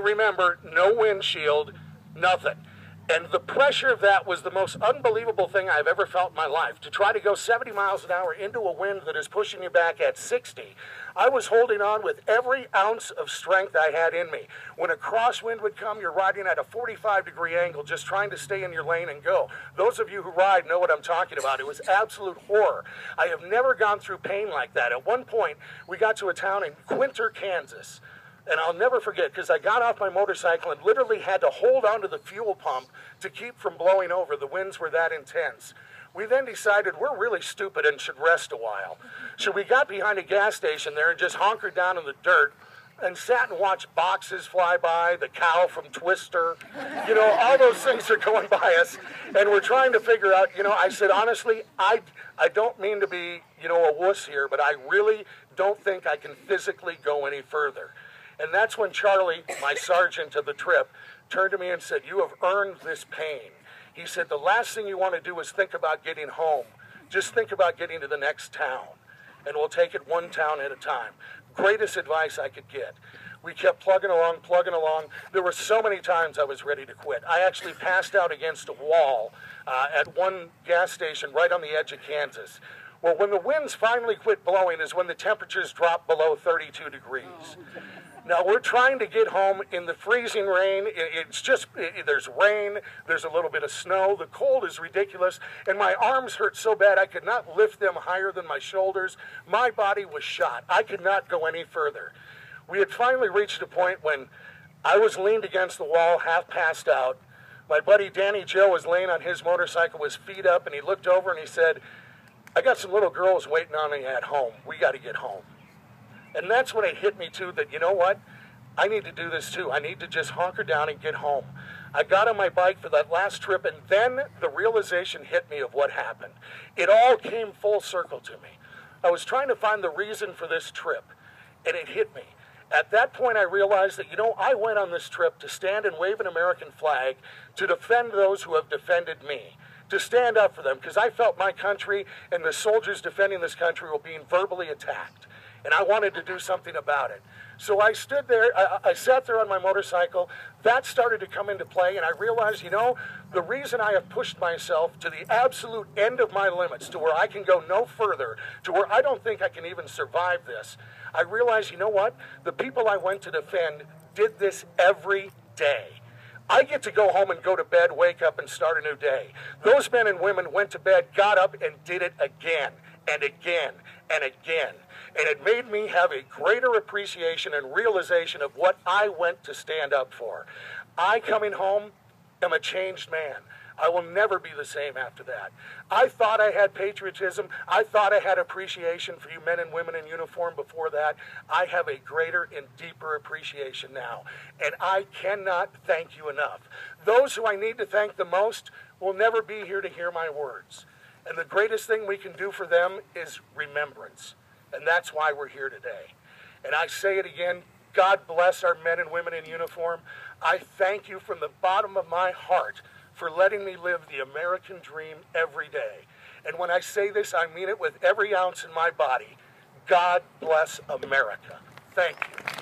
remember, no windshield, nothing. And the pressure of that was the most unbelievable thing I've ever felt in my life. To try to go 70 miles an hour into a wind that is pushing you back at 60, I was holding on with every ounce of strength I had in me. When a crosswind would come, you're riding at a 45-degree angle, just trying to stay in your lane and go. Those of you who ride know what I'm talking about. It was absolute horror. I have never gone through pain like that. At one point, we got to a town in Quinter, Kansas. And I'll never forget, because I got off my motorcycle and literally had to hold onto the fuel pump to keep from blowing over. The winds were that intense. We then decided we're really stupid and should rest a while. So we got behind a gas station there and just hunkered down in the dirt and sat and watched boxes fly by, the cow from Twister. You know, all those things are going by us. And we're trying to figure out, you know, I said, honestly, I don't mean to be, you know, a wuss here, but I really don't think I can physically go any further. And that's when Charlie, my sergeant of the trip, turned to me and said, "You have earned this pain." He said, "The last thing you want to do is think about getting home. Just think about getting to the next town. And we'll take it one town at a time." Greatest advice I could get. We kept plugging along, plugging along. There were so many times I was ready to quit. I actually passed out against a wall at one gas station right on the edge of Kansas. Well, when the winds finally quit blowing is when the temperatures dropped below 32 degrees. Now, we're trying to get home in the freezing rain. There's rain, there's a little bit of snow. The cold is ridiculous, and my arms hurt so bad I could not lift them higher than my shoulders. My body was shot. I could not go any further. We had finally reached a point when I was leaned against the wall, half passed out. My buddy Danny Joe was laying on his motorcycle, with his feet up, and he looked over and he said, "I got some little girls waiting on me at home. We got to get home." And that's when it hit me, too, that, you know what? I need to do this, too. I need to just hunker down and get home. I got on my bike for that last trip, and then the realization hit me of what happened. It all came full circle to me. I was trying to find the reason for this trip, and it hit me. At that point, I realized that, you know, I went on this trip to stand and wave an American flag to defend those who have defended me, to stand up for them, because I felt my country and the soldiers defending this country were being verbally attacked. And I wanted to do something about it. So I stood there, I sat there on my motorcycle. That started to come into play, and I realized, you know, the reason I have pushed myself to the absolute end of my limits, to where I can go no further, to where I don't think I can even survive this, I realized, you know what? The people I went to defend did this every day. I get to go home and go to bed, wake up, and start a new day. Those men and women went to bed, got up, and did it again and again and again. And it made me have a greater appreciation and realization of what I went to stand up for. I, coming home, am a changed man. I will never be the same after that. I thought I had patriotism. I thought I had appreciation for you men and women in uniform before that. I have a greater and deeper appreciation now. And I cannot thank you enough. Those who I need to thank the most will never be here to hear my words. And the greatest thing we can do for them is remembrance. And that's why we're here today. And I say it again, God bless our men and women in uniform. I thank you from the bottom of my heart for letting me live the American dream every day. And when I say this, I mean it with every ounce in my body. God bless America. Thank you.